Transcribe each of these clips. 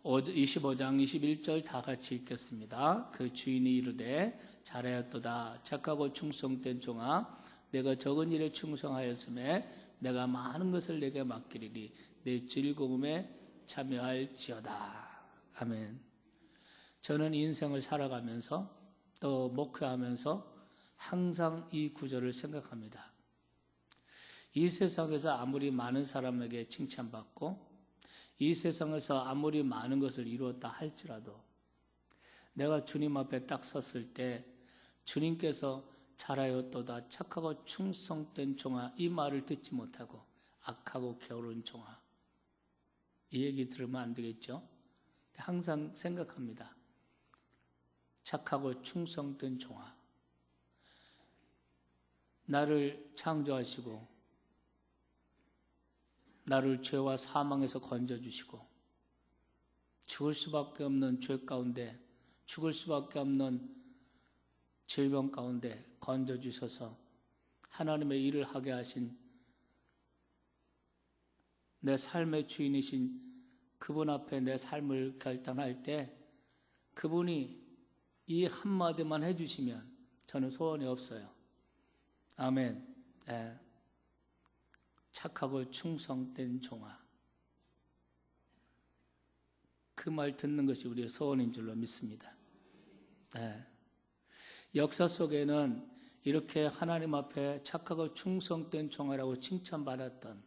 25장 21절 다 같이 읽겠습니다. 그 주인이 이르되 잘하였도다 착하고 충성된 종아 내가 적은 일에 충성하였음에 내가 많은 것을 내게 맡기리니 내 즐거움에 참여할지어다. 아멘. 저는 인생을 살아가면서 또 목회하면서 항상 이 구절을 생각합니다. 이 세상에서 아무리 많은 사람에게 칭찬받고 이 세상에서 아무리 많은 것을 이루었다 할지라도 내가 주님 앞에 딱 섰을 때 주님께서 잘하였도다 착하고 충성된 종아 이 말을 듣지 못하고 악하고 게으른 종아 이 얘기 들으면 안 되겠죠? 항상 생각합니다. 착하고 충성된 종아 나를 창조하시고 나를 죄와 사망에서 건져주시고 죽을 수밖에 없는 죄 가운데 죽을 수밖에 없는 질병 가운데 건져주셔서 하나님의 일을 하게 하신 내 삶의 주인이신 그분 앞에 내 삶을 결단할 때 그분이 이 한마디만 해주시면 저는 소원이 없어요. 아멘. 네. 착하고 충성된 종아 그 말 듣는 것이 우리의 소원인 줄로 믿습니다. 네. 역사 속에는 이렇게 하나님 앞에 착하고 충성된 종아라고 칭찬받았던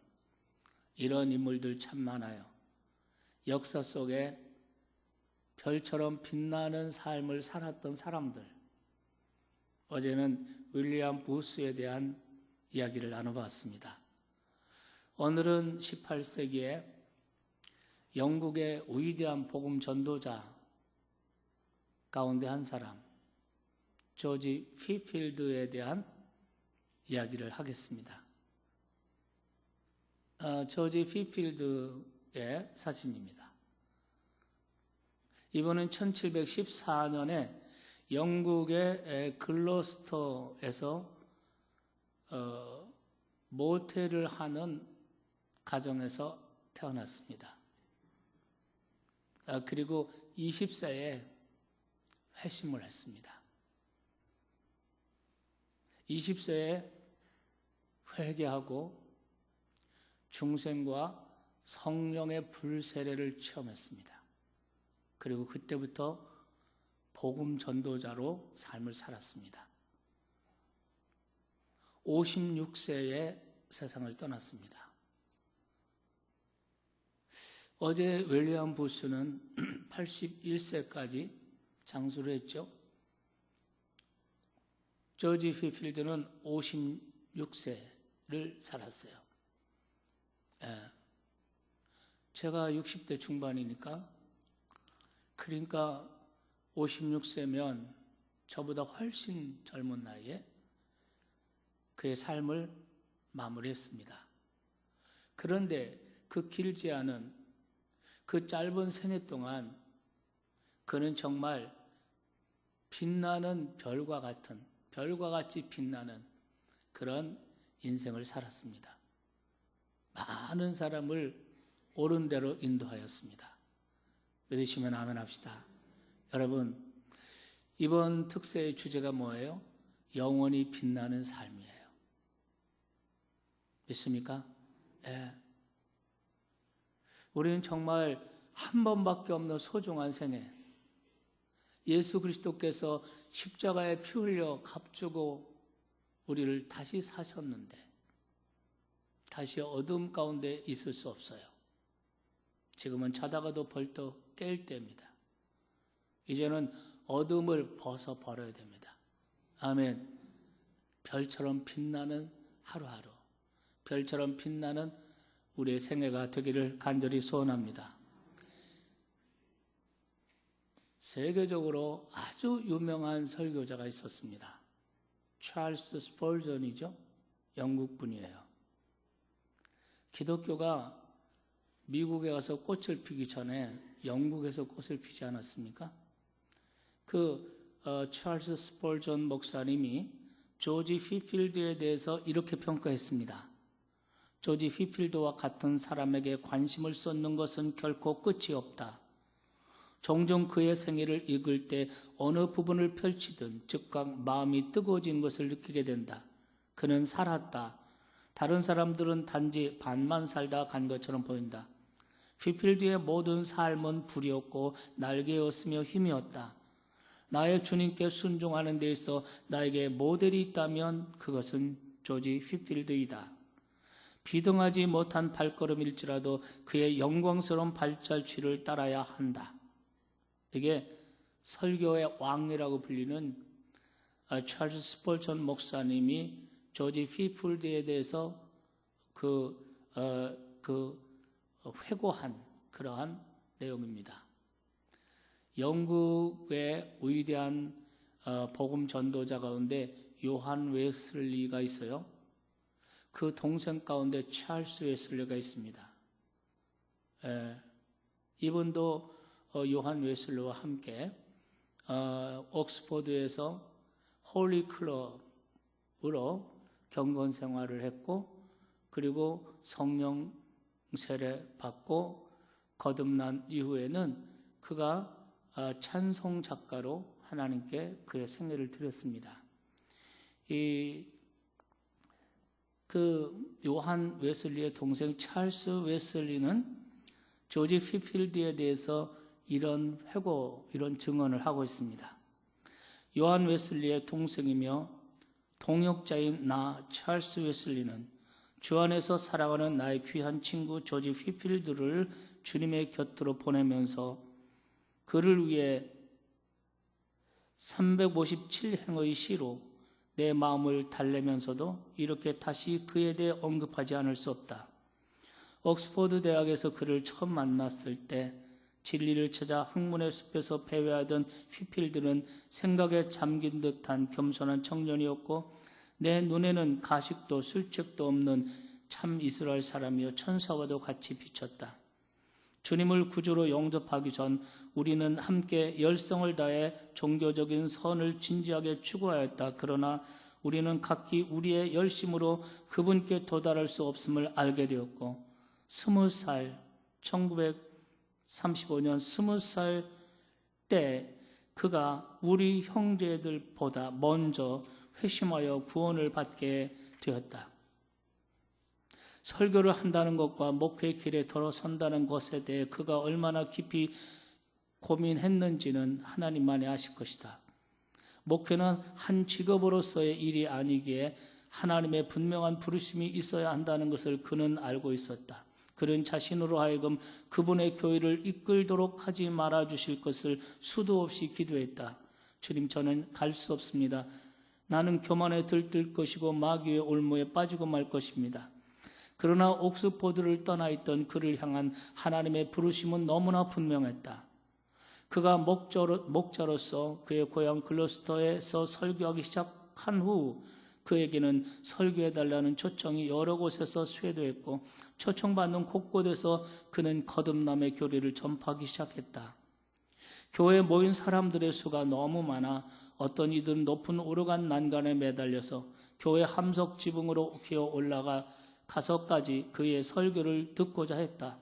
이런 인물들 참 많아요. 역사 속에 별처럼 빛나는 삶을 살았던 사람들 어제는 윌리엄 부스에 대한 이야기를 나눠봤습니다. 오늘은 18세기에 영국의 위대한 복음 전도자 가운데 한 사람 조지 피필드에 대한 이야기를 하겠습니다. 조지 피필드의 사진입니다. 이분은 1714년에 영국의 글로스터에서 모텔을 하는 가정에서 태어났습니다. 그리고 20세에 회심을 했습니다. 20세에 회개하고 중생과 성령의 불세례를 체험했습니다. 그리고 그때부터 복음 전도자로 삶을 살았습니다. 56세에 세상을 떠났습니다. 어제 윌리엄 부스는 81세까지 장수를 했죠. 조지 피필드는 56세를 살았어요. 제가 60대 중반이니까 그러니까 56세면 저보다 훨씬 젊은 나이에 그의 삶을 마무리했습니다. 그런데 그 길지 않은 그 짧은 생애 동안 그는 정말 빛나는 별과 같이 빛나는 그런 인생을 살았습니다. 많은 사람을 옳은 대로 인도하였습니다. 믿으시면 아멘 합시다. 여러분, 이번 특세의 주제가 뭐예요? 영원히 빛나는 삶이에요. 믿습니까? 예. 우리는 정말 한 번밖에 없는 소중한 생애, 예수 그리스도께서 십자가에 피 흘려 값주고 우리를 다시 사셨는데 다시 어둠 가운데 있을 수 없어요. 지금은 자다가도 벌떡 깰 때입니다. 이제는 어둠을 벗어버려야 됩니다. 아멘. 별처럼 빛나는 하루하루, 별처럼 빛나는 우리의 생애가 되기를 간절히 소원합니다. 세계적으로 아주 유명한 설교자가 있었습니다. 찰스 스펄전이죠. 영국 분이에요. 기독교가 미국에 가서 꽃을 피기 전에 영국에서 꽃을 피지 않았습니까? 찰스 스펄전 목사님이 조지 피필드에 대해서 이렇게 평가했습니다. 조지 피필드와 같은 사람에게 관심을 쏟는 것은 결코 끝이 없다. 종종 그의 생애를 읽을 때 어느 부분을 펼치든 즉각 마음이 뜨거워진 것을 느끼게 된다. 그는 살았다. 다른 사람들은 단지 반만 살다 간 것처럼 보인다. 휘필드의 모든 삶은 불이었고 날개였으며 힘이었다. 나의 주님께 순종하는 데 있어 나에게 모델이 있다면 그것은 조지 휘필드이다. 비등하지 못한 발걸음일지라도 그의 영광스러운 발자취를 따라야 한다. 이게 설교의 왕이라고 불리는 찰스 스펄전 목사님이 조지 휘필드에 대해서 회고한 그러한 내용입니다. 영국의 위대한 복음 전도자 가운데 요한 웨슬리가 있어요. 그 동생 가운데 찰스 웨슬리가 있습니다. 이분도 요한 웨슬리와 함께 옥스퍼드에서 홀리 클럽으로 경건 생활을 했고, 그리고 성령 세례 받고 거듭난 이후에는 그가 찬송 작가로 하나님께 그의 생애를 드렸습니다. 그 요한 웨슬리의 동생 찰스 웨슬리는 조지 휘필드에 대해서 이런 회고, 이런 증언을 하고 있습니다. 요한 웨슬리의 동생이며 동역자인 나 찰스 웨슬리는 주 안에서 살아가는 나의 귀한 친구 조지 휘필드를 주님의 곁으로 보내면서 그를 위해 357행의 시로 내 마음을 달래면서도 이렇게 다시 그에 대해 언급하지 않을 수 없다. 옥스퍼드 대학에서 그를 처음 만났을 때 진리를 찾아 학문의 숲에서 배회하던 휘필드는 생각에 잠긴 듯한 겸손한 청년이었고, 내 눈에는 가식도 술책도 없는 참 이스라엘 사람이요 천사와도 같이 비쳤다. 주님을 구주로 영접하기 전 우리는 함께 열성을 다해 종교적인 선을 진지하게 추구하였다. 그러나 우리는 각기 우리의 열심으로 그분께 도달할 수 없음을 알게 되었고, 20살, 1935년 20살 때 그가 우리 형제들보다 먼저 회심하여 구원을 받게 되었다. 설교를 한다는 것과 목회의 길에 들어선다는 것에 대해 그가 얼마나 깊이 고민했는지는 하나님만이 아실 것이다. 목회는 한 직업으로서의 일이 아니기에 하나님의 분명한 부르심이 있어야 한다는 것을 그는 알고 있었다. 그는 자신으로 하여금 그분의 교회를 이끌도록 하지 말아주실 것을 수도 없이 기도했다. 주님, 저는 갈 수 없습니다. 나는 교만에 들뜰 것이고 마귀의 올무에 빠지고 말 것입니다. 그러나 옥스퍼드를 떠나 있던 그를 향한 하나님의 부르심은 너무나 분명했다. 그가 목자로서 그의 고향 글로스터에서 설교하기 시작한 후 그에게는 설교해달라는 초청이 여러 곳에서 수혜되었고, 초청받는 곳곳에서 그는 거듭남의 교리를 전파하기 시작했다. 교회에 모인 사람들의 수가 너무 많아 어떤 이들은 높은 오르간 난간에 매달려서 교회 함석 지붕으로 기어 올라가서까지 그의 설교를 듣고자 했다.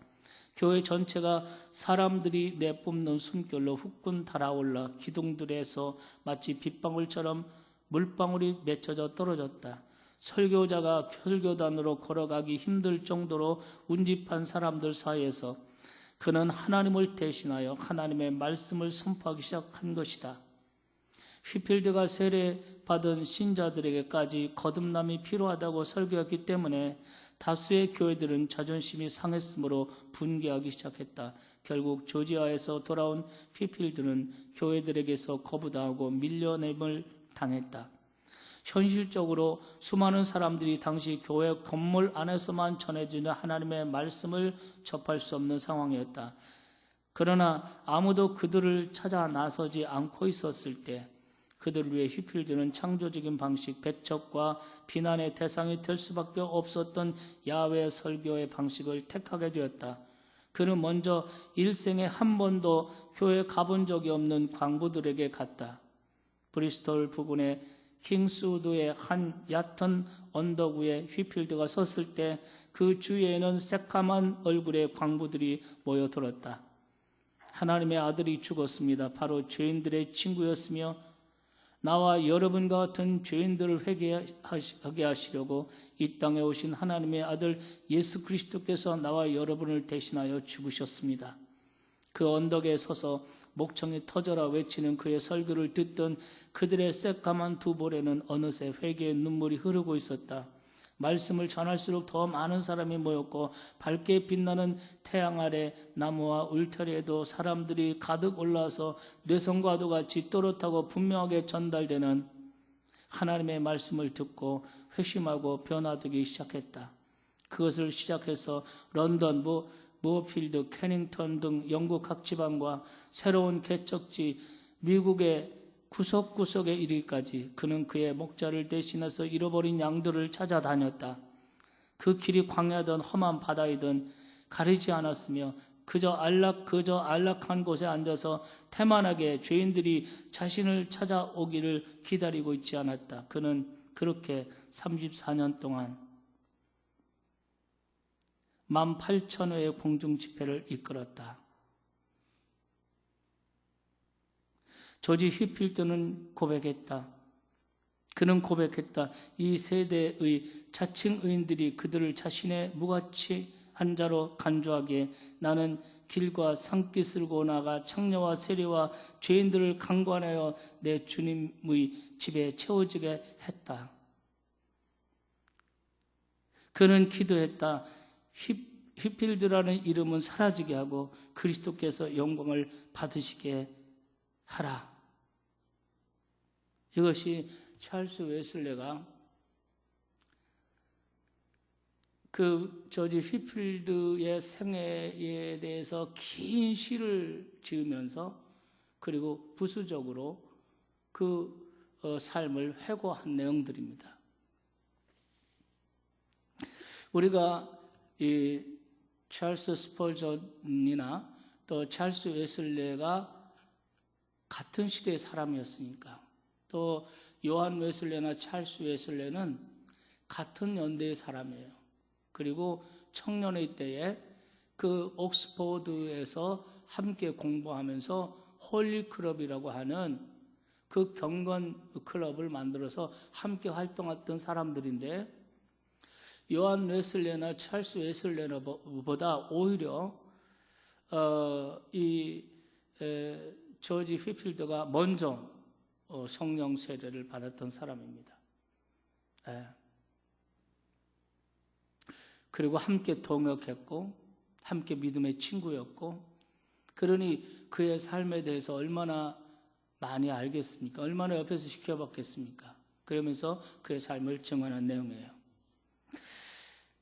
교회 전체가 사람들이 내뿜는 숨결로 후끈 달아올라 기둥들에서 마치 빗방울처럼 물방울이 맺혀져 떨어졌다. 설교자가 설교단으로 걸어가기 힘들 정도로 운집한 사람들 사이에서 그는 하나님을 대신하여 하나님의 말씀을 선포하기 시작한 것이다. 휘필드가 세례받은 신자들에게까지 거듭남이 필요하다고 설교했기 때문에 다수의 교회들은 자존심이 상했으므로 분개하기 시작했다. 결국 조지아에서 돌아온 휘필드는 교회들에게서 거부당하고 밀려냄을 당했다. 현실적으로 수많은 사람들이 당시 교회 건물 안에서만 전해지는 하나님의 말씀을 접할 수 없는 상황이었다. 그러나 아무도 그들을 찾아 나서지 않고 있었을 때 그들을 위해 휘필드는 창조적인 방식, 배척과 비난의 대상이 될 수밖에 없었던 야외 설교의 방식을 택하게 되었다. 그는 먼저 일생에 한 번도 교회에 가본 적이 없는 광부들에게 갔다. 브리스톨 부근의 킹스우드의 한 얕은 언덕 위에 휘필드가 섰을 때 그 주위에는 새까만 얼굴의 광부들이 모여들었다. 하나님의 아들이 죽었습니다. 바로 죄인들의 친구였으며 나와 여러분과 같은 죄인들을 회개하게 하시려고 이 땅에 오신 하나님의 아들 예수 그리스도께서 나와 여러분을 대신하여 죽으셨습니다. 그 언덕에 서서 목청이 터져라 외치는 그의 설교를 듣던 그들의 새까만 두 볼에는 어느새 회개의 눈물이 흐르고 있었다. 말씀을 전할수록 더 많은 사람이 모였고 밝게 빛나는 태양 아래 나무와 울타리에도 사람들이 가득 올라와서 뇌성과도 같이 또렷하고 분명하게 전달되는 하나님의 말씀을 듣고 회심하고 변화되기 시작했다. 그것을 시작해서 런던, 무어필드, 캐닝턴 등 영국 각 지방과 새로운 개척지 미국의 구석구석에 이르기까지 그는 그의 목자를 대신해서 잃어버린 양들을 찾아다녔다. 그 길이 광야든 험한 바다이든 가리지 않았으며 그저 안락한 곳에 앉아서 태만하게 죄인들이 자신을 찾아오기를 기다리고 있지 않았다. 그는 그렇게 34년 동안 18,000회의 공중 집회를 이끌었다. 조지 휘필드는 고백했다. 그는 고백했다. 이 세대의 자칭 의인들이 그들을 자신의 무가치 한 자로 간주하기에 나는 길과 산길 쓸고 나가 창녀와 세리와 죄인들을 강관하여 내 주님의 집에 채워지게 했다. 그는 기도했다. 휘필드라는 이름은 사라지게 하고 그리스도께서 영광을 받으시게 하라. 이것이 찰스 웨슬레가 그 조지 휘필드의 생애에 대해서 긴 시를 지으면서 그리고 부수적으로 그 삶을 회고한 내용들입니다. 우리가 이 찰스 스펄전이나 또 찰스 웨슬레가 같은 시대의 사람이었으니까 또 요한 웨슬레나 찰스 웨슬레는 같은 연대의 사람이에요. 그리고 청년의 때에 그 옥스포드에서 함께 공부하면서 홀리클럽이라고 하는 그 경건 클럽을 만들어서 함께 활동했던 사람들인데 요한 웨슬레나 찰스 웨슬레보다 오히려 조지 휘필드가 먼저 성령 세례를 받았던 사람입니다. 그리고 함께 동역했고 함께 믿음의 친구였고 그러니 그의 삶에 대해서 얼마나 많이 알겠습니까? 얼마나 옆에서 지켜봤겠습니까? 그러면서 그의 삶을 증언한 내용이에요.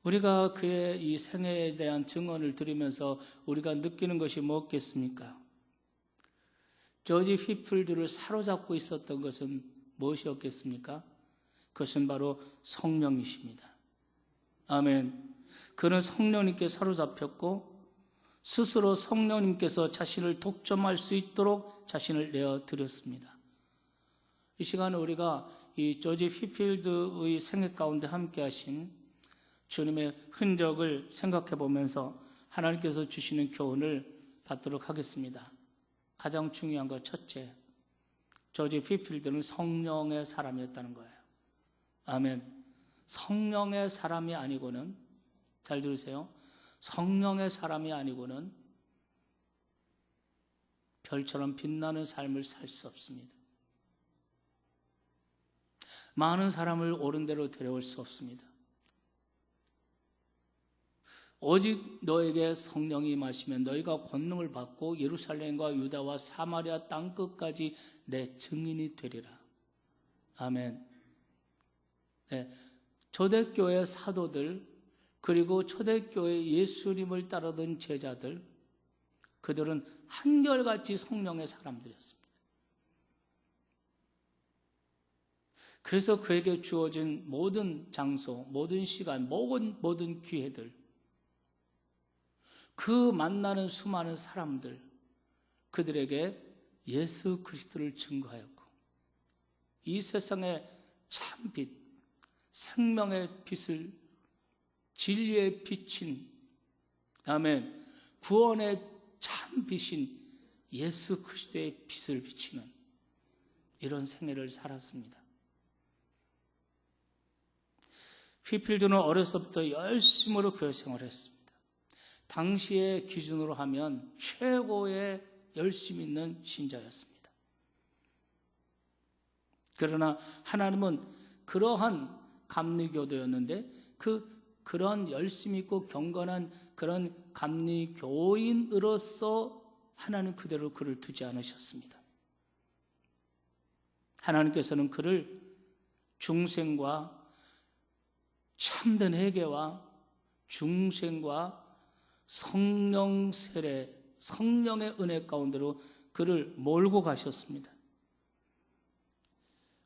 우리가 그의 이 생애에 대한 증언을 들으면서 우리가 느끼는 것이 무엇겠습니까? 조지 휘필드를 사로잡고 있었던 것은 무엇이었겠습니까? 그것은 바로 성령이십니다. 아멘. 그는 성령님께 사로잡혔고 스스로 성령님께서 자신을 독점할 수 있도록 자신을 내어드렸습니다. 이 시간에 우리가 이 조지 휘필드의 생애 가운데 함께 하신 주님의 흔적을 생각해 보면서 하나님께서 주시는 교훈을 받도록 하겠습니다. 가장 중요한 것 첫째, 조지 휘필드는 성령의 사람이었다는 거예요. 아멘. 성령의 사람이 아니고는, 잘 들으세요. 성령의 사람이 아니고는 별처럼 빛나는 삶을 살 수 없습니다. 많은 사람을 옳은 대로 데려올 수 없습니다. 오직 너에게 성령이 임하시면 너희가 권능을 받고 예루살렘과 유다와 사마리아 땅끝까지 내 증인이 되리라. 아멘. 네, 초대교회 사도들 그리고 초대교회 예수님을 따르던 제자들 그들은 한결같이 성령의 사람들이었습니다. 그래서 그에게 주어진 모든 장소, 모든 시간, 모든 기회들 그 만나는 수많은 사람들 그들에게 예수 그리스도를 증거하였고 이 세상의 참 빛, 생명의 빛을 진리의 빛인 아멘 구원의 참 빛인 예수 그리스도의 빛을 비치는 이런 생애를 살았습니다. 휘필드는 어려서부터 열심으로 교회 생활을 했습니다. 당시의 기준으로 하면 최고의 열심 있는 신자였습니다. 그러나 하나님은 그러한 감리교도였는데 그러한 열심 있고 경건한 그런 감리교인으로서 하나님 그대로 그를 두지 않으셨습니다. 하나님께서는 그를 중생과 참된 회개와 중생과 성령 세례, 성령의 은혜 가운데로 그를 몰고 가셨습니다.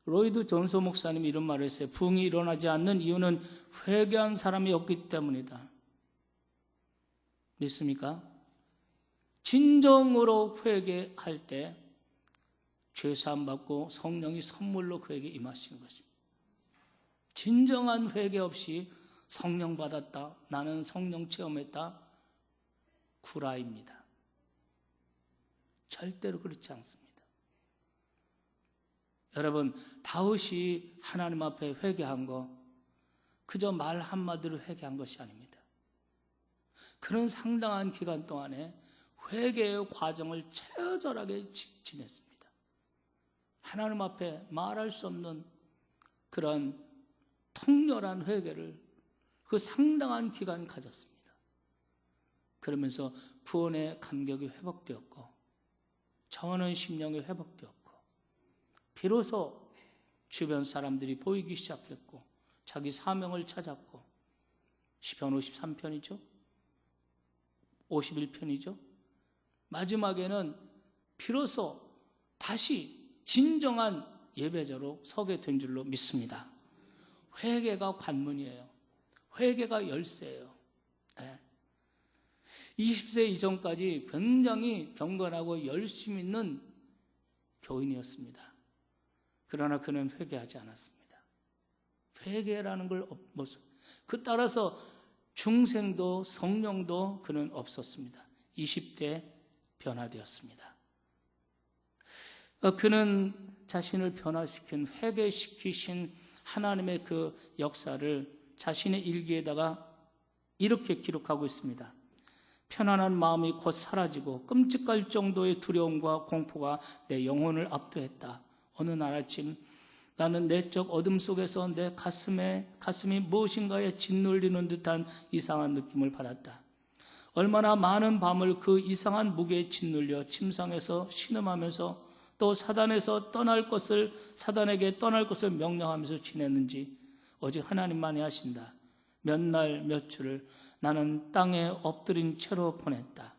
로이드 존소 목사님이 이런 말을 했어요. 부흥이 일어나지 않는 이유는 회개한 사람이 없기 때문이다. 믿습니까? 진정으로 회개할 때 죄사함 받고 성령이 선물로 그에게 임하시는 것입니다. 진정한 회개 없이 성령 받았다, 나는 성령 체험했다, 구라입니다. 절대로 그렇지 않습니다. 여러분, 다윗이 하나님 앞에 회개한 거 그저 말 한마디로 회개한 것이 아닙니다. 그는 상당한 기간 동안에 회개의 과정을 처절하게 지냈습니다. 하나님 앞에 말할 수 없는 그런 통렬한 회개를 그 상당한 기간 가졌습니다. 그러면서 구원의 감격이 회복되었고 정언의 심령이 회복되었고 비로소 주변 사람들이 보이기 시작했고 자기 사명을 찾았고 시편 53편이죠. 51편이죠. 마지막에는 비로소 다시 진정한 예배자로 서게 된 줄로 믿습니다. 회개가 관문이에요. 회개가 열쇠예요. 네. 20세 이전까지 굉장히 경건하고 열심 있는 교인이었습니다. 그러나 그는 회개하지 않았습니다. 회개라는 걸 따라서 중생도 성령도 그는 없었습니다. 20대 변화되었습니다. 그는 자신을 변화시킨 회개시키신 하나님의 그 역사를 자신의 일기에다가 이렇게 기록하고 있습니다. 편안한 마음이 곧 사라지고 끔찍할 정도의 두려움과 공포가 내 영혼을 압도했다. 어느 날 아침 나는 내적 어둠 속에서 내 가슴이 무엇인가에 짓눌리는 듯한 이상한 느낌을 받았다. 얼마나 많은 밤을 그 이상한 무게에 짓눌려 침상에서 신음하면서 또 사단에게 떠날 것을 명령하면서 지냈는지 오직 하나님만이 하신다. 몇 날 몇 주를 나는 땅에 엎드린 채로 보냈다.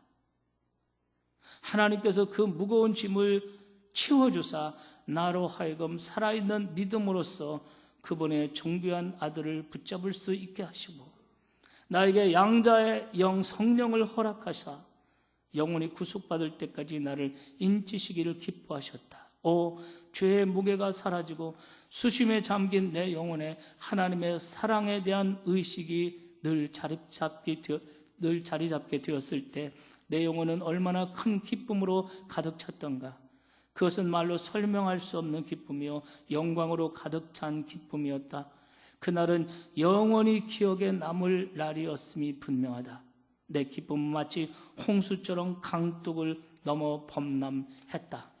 하나님께서 그 무거운 짐을 치워주사 나로 하여금 살아있는 믿음으로써 그분의 존귀한 아들을 붙잡을 수 있게 하시고 나에게 양자의 영 성령을 허락하사 영혼이 구속받을 때까지 나를 인치시기를 기뻐하셨다. 오, 죄의 무게가 사라지고 수심에 잠긴 내 영혼에 하나님의 사랑에 대한 의식이 늘 자리 잡게 되었을 때 내 영혼은 얼마나 큰 기쁨으로 가득 찼던가. 그것은 말로 설명할 수 없는 기쁨이요 영광으로 가득 찬 기쁨이었다. 그날은 영원히 기억에 남을 날이었음이 분명하다. 내 기쁨은 마치 홍수처럼 강둑을 넘어 범람했다.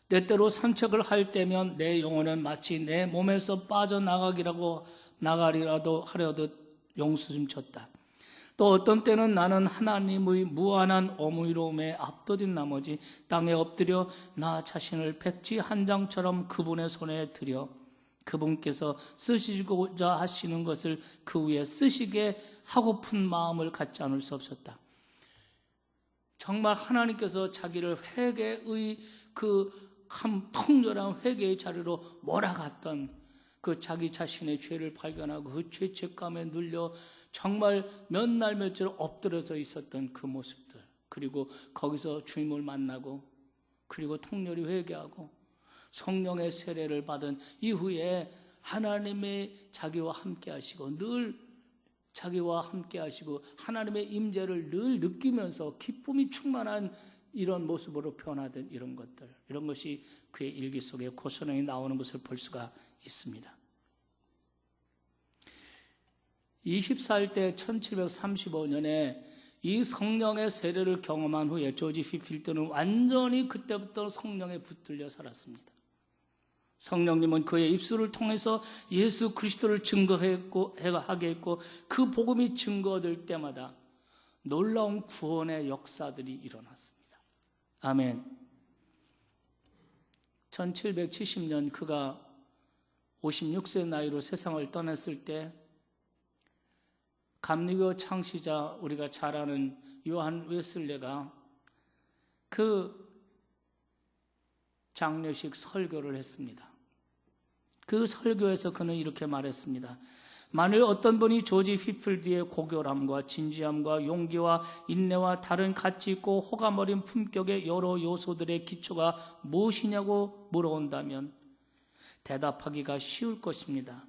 때때로 산책을 할 때면 내 영혼은 마치 내 몸에서 빠져나가리라도 하려듯 용수숨쳤다. 또 어떤 때는 나는 하나님의 무한한 어무이로움에 압도된 나머지 땅에 엎드려 나 자신을 백지 한 장처럼 그분의 손에 들여 그분께서 쓰시고자 하시는 것을 그 위에 쓰시게 하고픈 마음을 갖지 않을 수 없었다. 정말 하나님께서 자기를 회개의 그 통렬한 회개의 자리로 몰아갔던 그 자기 자신의 죄를 발견하고 그 죄책감에 눌려 정말 몇 날 며칠 엎드려서 있었던 그 모습들, 그리고 거기서 주님을 만나고 그리고 통렬히 회개하고 성령의 세례를 받은 이후에 하나님의 자기와 함께 하시고 늘 자기와 함께 하시고 하나님의 임재를 늘 느끼면서 기쁨이 충만한 이런 모습으로 변화된 이런 것들, 이런 것이 그의 일기 속에 고스란히 나오는 것을 볼 수가 있습니다. 24일 때 1735년에 이 성령의 세례를 경험한 후에 조지 휘필드는 완전히 그때부터 성령에 붙들려 살았습니다. 성령님은 그의 입술을 통해서 예수 그리스도를 증거하게 했고 그 복음이 증거될 때마다 놀라운 구원의 역사들이 일어났습니다. 아멘. 1770년 그가 56세 나이로 세상을 떠났을 때 감리교 창시자 우리가 잘 아는 요한 웨슬레가 그 장례식 설교를 했습니다. 그 설교에서 그는 이렇게 말했습니다. 만일 어떤 분이 조지 휘필드의 고결함과 진지함과 용기와 인내와 다른 가치 있고 호감 어린 품격의 여러 요소들의 기초가 무엇이냐고 물어온다면 대답하기가 쉬울 것입니다.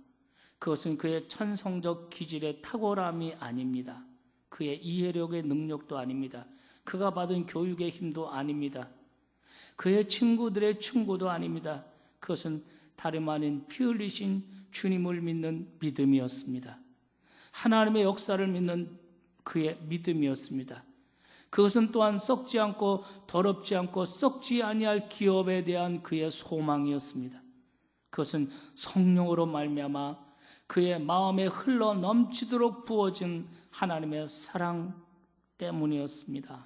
그것은 그의 천성적 기질의 탁월함이 아닙니다. 그의 이해력의 능력도 아닙니다. 그가 받은 교육의 힘도 아닙니다. 그의 친구들의 충고도 아닙니다. 그것은 다름 아닌 피 흘리신 주님을 믿는 믿음이었습니다. 하나님의 역사를 믿는 그의 믿음이었습니다. 그것은 또한 썩지 않고 더럽지 않고 썩지 아니할 기업에 대한 그의 소망이었습니다. 그것은 성령으로 말미암아 그의 마음에 흘러 넘치도록 부어진 하나님의 사랑 때문이었습니다.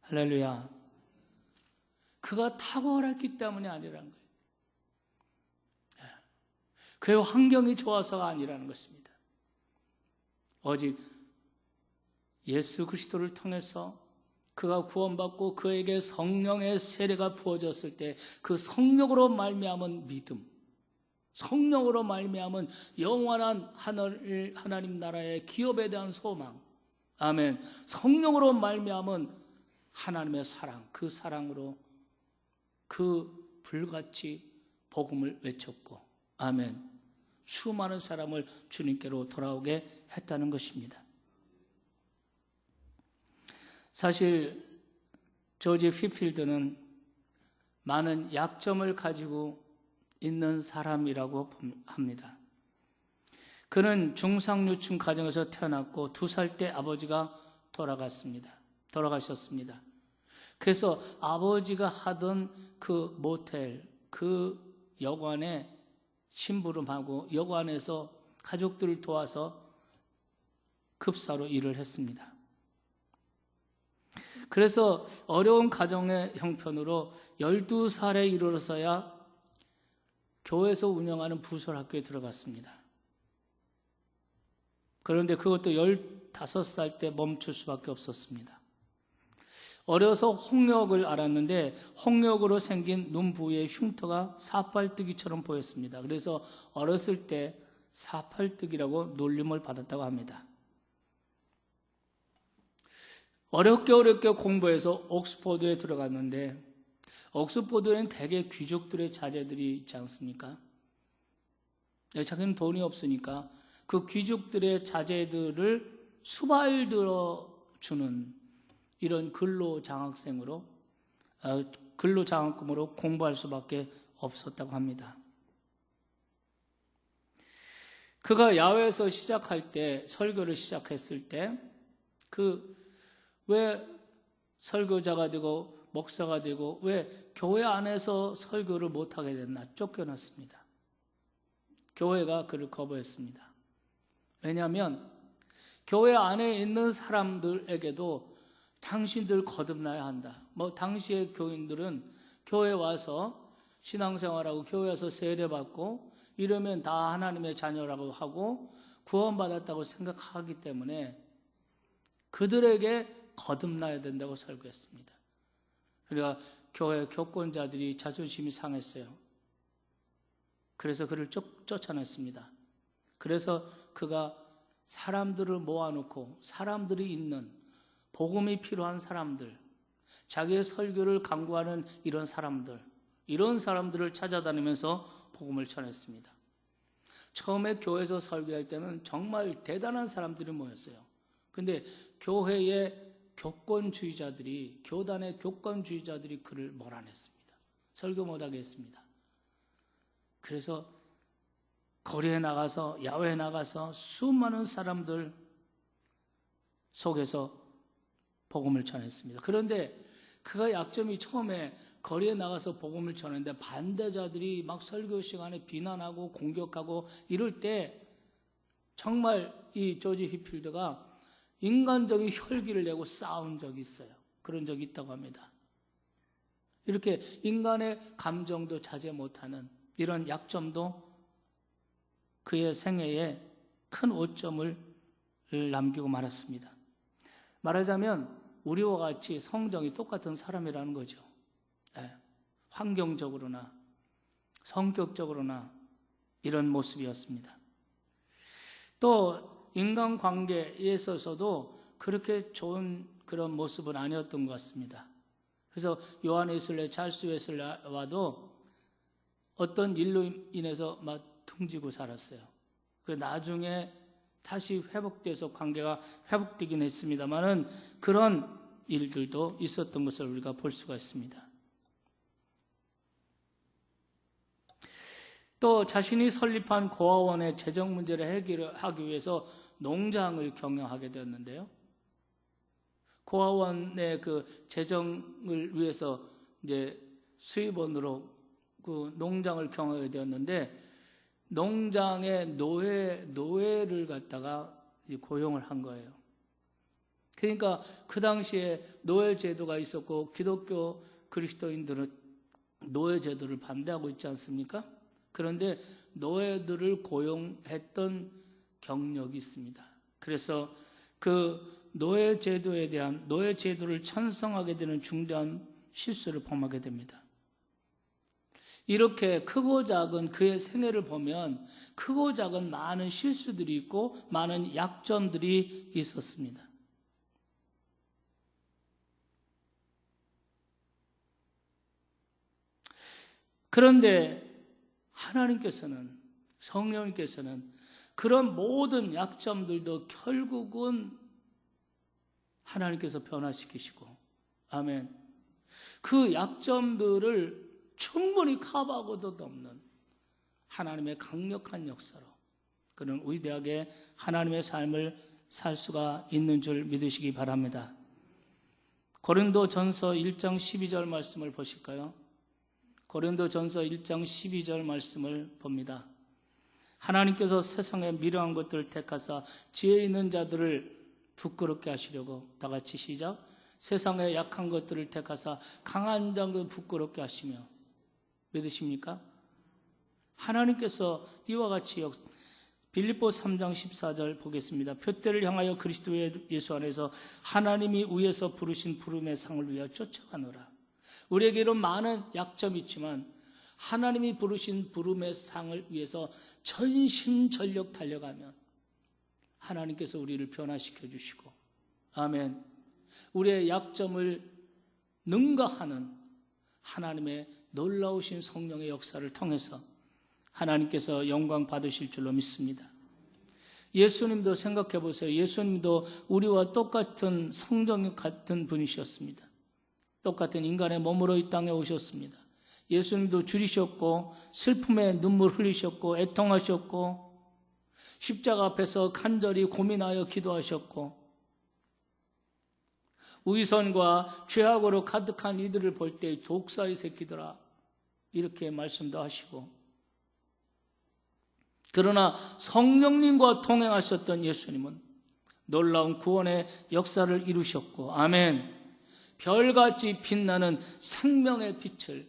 할렐루야. 그가 탁월했기 때문이 아니라는 거예요. 그의 환경이 좋아서가 아니라는 것입니다. 오직 예수 그리스도를 통해서 그가 구원받고 그에게 성령의 세례가 부어졌을 때 그 성령으로 말미암은 믿음, 성령으로 말미암은 영원한 하나님 나라의 기업에 대한 소망, 아멘. 성령으로 말미암은 하나님의 사랑, 그 사랑으로 그 불같이 복음을 외쳤고, 아멘. 수많은 사람을 주님께로 돌아오게 했다는 것입니다. 사실 조지 휘필드는 많은 약점을 가지고 있는 사람이라고 합니다. 그는 중상류층 가정에서 태어났고 2살 때 아버지가 돌아가셨습니다. 그래서 아버지가 하던 그 모텔, 그 여관에 심부름하고 여관에서 가족들을 도와서 급사로 일을 했습니다. 그래서 어려운 가정의 형편으로 12살에 이르러서야 교회에서 운영하는 부설학교에 들어갔습니다. 그런데 그것도 15살 때 멈출 수밖에 없었습니다. 어려서 홍역을 알았는데 홍역으로 생긴 눈 부위의 흉터가 사팔뜨기처럼 보였습니다. 그래서 어렸을 때 사팔뜨기라고 놀림을 받았다고 합니다. 어렵게 공부해서 옥스퍼드에 들어갔는데 옥스퍼드에는 대개 귀족들의 자제들이 있지 않습니까? 자기는 돈이 없으니까 그 귀족들의 자제들을 수발 들어주는 이런 근로장학금으로 공부할 수밖에 없었다고 합니다. 그가 야외에서 설교를 시작했을 때 왜 설교자가 되고 목사가 되고 왜 교회 안에서 설교를 못하게 됐나 쫓겨났습니다. 교회가 그를 거부했습니다. 왜냐하면 교회 안에 있는 사람들에게도 당신들 거듭나야 한다. 당시의 교인들은 교회 와서 신앙생활하고 교회 와서 세례받고 이러면 다 하나님의 자녀라고 하고 구원받았다고 생각하기 때문에 그들에게 거듭나야 된다고 설교했습니다. 그러니까 교회 교권자들이 자존심이 상했어요. 그래서 그를 쫓아냈습니다. 그래서 그가 사람들을 모아놓고 사람들이 있는 복음이 필요한 사람들, 자기의 설교를 강구하는 이런 사람들을 찾아다니면서 복음을 전했습니다. 처음에 교회에서 설교할 때는 정말 대단한 사람들이 모였어요. 근데 교회의 교권주의자들이, 교단의 교권주의자들이 그를 몰아냈습니다. 설교 못하게 했습니다. 그래서 거리에 나가서, 야외에 나가서 수많은 사람들 속에서 복음을 전했습니다. 그런데 그가 약점이 처음에 거리에 나가서 복음을 전했는데 반대자들이 막 설교 시간에 비난하고 공격하고 이럴 때 정말 이 조지 휘필드가 인간적인 혈기를 내고 싸운 적이 있어요. 그런 적이 있다고 합니다. 이렇게 인간의 감정도 자제 못하는 이런 약점도 그의 생애에 큰 오점을 남기고 말았습니다. 말하자면 우리와 같이 성정이 똑같은 사람이라는 거죠. 네. 환경적으로나 성격적으로나 이런 모습이었습니다. 또 인간관계에 있어서도 그렇게 좋은 그런 모습은 아니었던 것 같습니다. 그래서 요한 웨슬레, 찰스 웨슬레와도 어떤 일로 인해서 막 등지고 살았어요. 그 나중에 다시 회복돼서 관계가 회복되긴 했습니다만은 그런 일들도 있었던 것을 우리가 볼 수가 있습니다. 또 자신이 설립한 고아원의 재정 문제를 해결하기 위해서 농장을 경영하게 되었는데요. 고아원의 그 재정을 위해서 이제 수입원으로 그 농장을 경영하게 되었는데 농장의 노예를 갖다가 고용을 한 거예요. 그러니까 그 당시에 노예 제도가 있었고 기독교 그리스도인들은 노예 제도를 반대하고 있지 않습니까? 그런데 노예들을 고용했던 경력이 있습니다. 그래서 그 노예 제도를 찬성하게 되는 중대한 실수를 범하게 됩니다. 이렇게 크고 작은 그의 생애를 보면 크고 작은 많은 실수들이 있고 많은 약점들이 있었습니다. 그런데 하나님께서는, 성령님께서는 그런 모든 약점들도 결국은 하나님께서 변화시키시고, 아멘. 그 약점들을 충분히 커버하고도 넘는 하나님의 강력한 역사로 그는 위대하게 하나님의 삶을 살 수가 있는 줄 믿으시기 바랍니다. 고린도전서 1장 12절 말씀을 보실까요? 고린도전서 1장 12절 말씀을 봅니다. 하나님께서 세상에 미련한 것들을 택하사 지혜 있는 자들을 부끄럽게 하시려고, 다 같이 시작. 세상에 약한 것들을 택하사 강한 자들을 부끄럽게 하시며, 믿으십니까? 하나님께서 이와 같이 빌립보 3장 14절 보겠습니다. 표대를 향하여 그리스도 예수 안에서 하나님이 위에서 부르신 부름의 상을 위하여 쫓아가노라. 우리에게는 많은 약점이 있지만 하나님이 부르신 부름의 상을 위해서 전심전력 달려가면 하나님께서 우리를 변화시켜 주시고, 아멘. 우리의 약점을 능가하는 하나님의 놀라우신 성령의 역사를 통해서 하나님께서 영광 받으실 줄로 믿습니다. 예수님도 생각해 보세요. 예수님도 우리와 똑같은 성령 같은 분이셨습니다. 똑같은 인간의 몸으로 이 땅에 오셨습니다. 예수님도 줄이셨고 슬픔에 눈물 흘리셨고 애통하셨고 십자가 앞에서 간절히 고민하여 기도하셨고 위선과 죄악으로 가득한 이들을 볼 때 독사의 새끼들아 이렇게 말씀도 하시고, 그러나 성령님과 동행하셨던 예수님은 놀라운 구원의 역사를 이루셨고, 아멘. 별같이 빛나는 생명의 빛을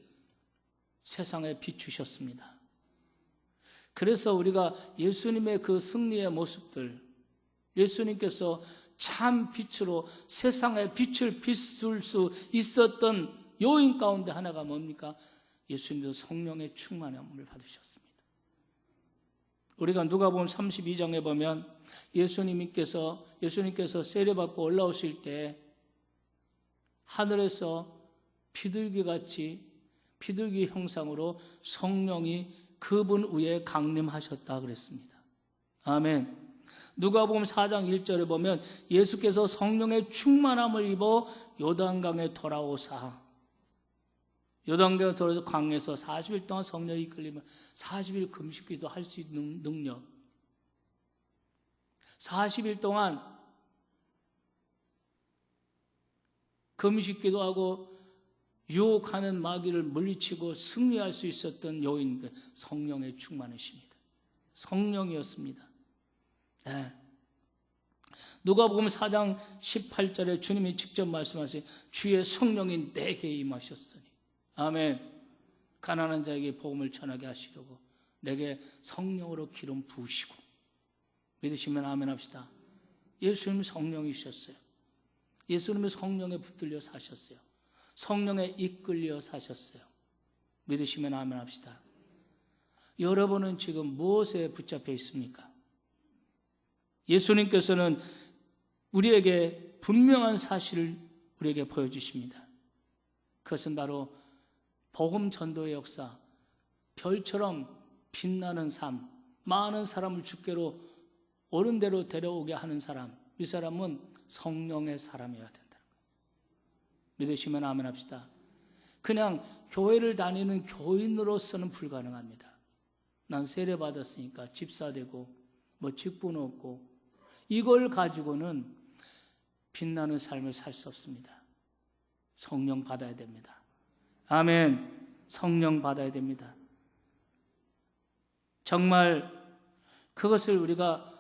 세상에 비추셨습니다. 그래서 우리가 예수님의 그 승리의 모습들, 예수님께서 참 빛으로 세상에 빛을 비출 수 있었던 요인 가운데 하나가 뭡니까? 예수님도 성령의 충만함을 받으셨습니다. 우리가 누가복음 32장에 보면 예수님께서 세례받고 올라오실 때 하늘에서 비둘기 형상으로 성령이 그분 위에 강림하셨다 그랬습니다. 아멘. 누가복음 4장 1절에 보면 예수께서 성령의 충만함을 입어 요단강에 돌아오사, 요단강에 돌아서 강에서 40일 동안 성령이 이끌리면 40일 금식기도 할 수 있는 능력, 40일 동안 금식기도 하고 유혹하는 마귀를 물리치고 승리할 수 있었던 요인, 성령의 충만이십니다. 성령이었습니다. 네. 누가복음 4장 18절에 주님이 직접 말씀하신 주의 성령이 내게 임하셨으니, 아멘. 가난한 자에게 복음을 전하게 하시려고 내게 성령으로 기름 부으시고, 믿으시면 아멘 합시다. 예수님 성령이셨어요. 예수님이 성령에 붙들려 사셨어요. 성령에 이끌려 사셨어요. 믿으시면 아멘 합시다. 여러분은 지금 무엇에 붙잡혀 있습니까? 예수님께서는 우리에게 분명한 사실을 우리에게 보여주십니다. 그것은 바로 복음 전도의 역사, 별처럼 빛나는 삶, 많은 사람을 주께로 옳은 대로 데려오게 하는 사람, 이 사람은 성령의 사람이어야 된다는 거예요. 믿으시면 아멘 합시다. 그냥 교회를 다니는 교인으로서는 불가능합니다. 난 세례 받았으니까 집사되고 뭐 직분 없고 이걸 가지고는 빛나는 삶을 살 수 없습니다. 성령 받아야 됩니다. 아멘. 성령 받아야 됩니다. 정말 그것을 우리가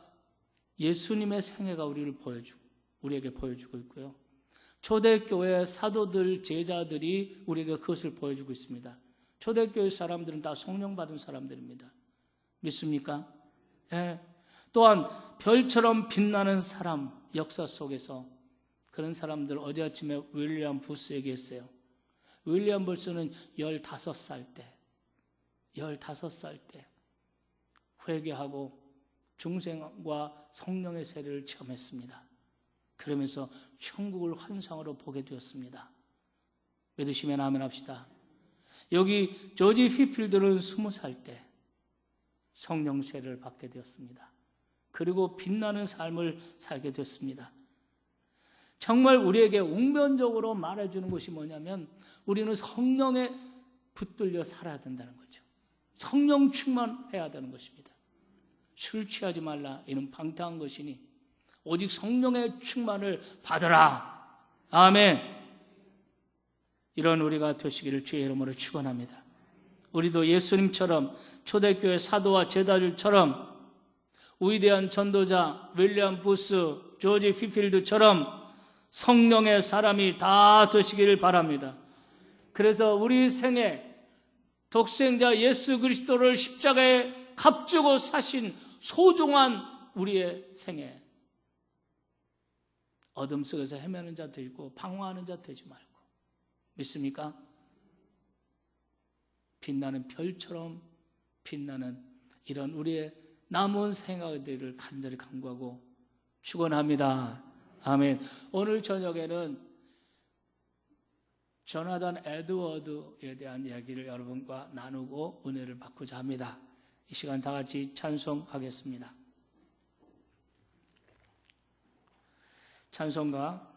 예수님의 생애가 우리에게 보여주고 있고요. 초대교회 사도들, 제자들이 우리에게 그것을 보여주고 있습니다. 초대교회 사람들은 다 성령 받은 사람들입니다. 믿습니까? 예. 또한 별처럼 빛나는 사람, 역사 속에서 그런 사람들, 어제 아침에 윌리엄 부스 얘기했어요. 윌리엄 부스는 15살 때 회개하고 중생과 성령의 세례를 체험했습니다. 그러면서 천국을 환상으로 보게 되었습니다. 믿으시면 아멘 합시다. 여기 조지 휘필드는 20살 때 성령 세례를 받게 되었습니다. 그리고 빛나는 삶을 살게 됐습니다. 정말 우리에게 웅변적으로 말해주는 것이 뭐냐면 우리는 성령에 붙들려 살아야 된다는 거죠. 성령 충만해야 되는 것입니다. 술 취하지 말라, 이는 방탕한 것이니 오직 성령의 충만을 받으라. 아멘. 이런 우리가 되시기를 주의 이름으로 축원합니다. 우리도 예수님처럼 초대교회 사도와 제자들처럼 위대한 전도자 윌리엄 부스, 조지 휘필드처럼 성령의 사람이 다 되시기를 바랍니다. 그래서 우리 생에 독생자 예수 그리스도를 십자가에 값주고 사신 소중한 우리의 생에 어둠 속에서 헤매는 자 되고 방황하는 자 되지 말고, 믿습니까? 빛나는 별처럼 빛나는 이런 우리의 남은 생활들을 간절히 간구하고 축원합니다. 아멘. 오늘 저녁에는 조나단 에드워드에 대한 이야기를 여러분과 나누고 은혜를 받고자 합니다. 이 시간 다 같이 찬송하겠습니다. 찬송가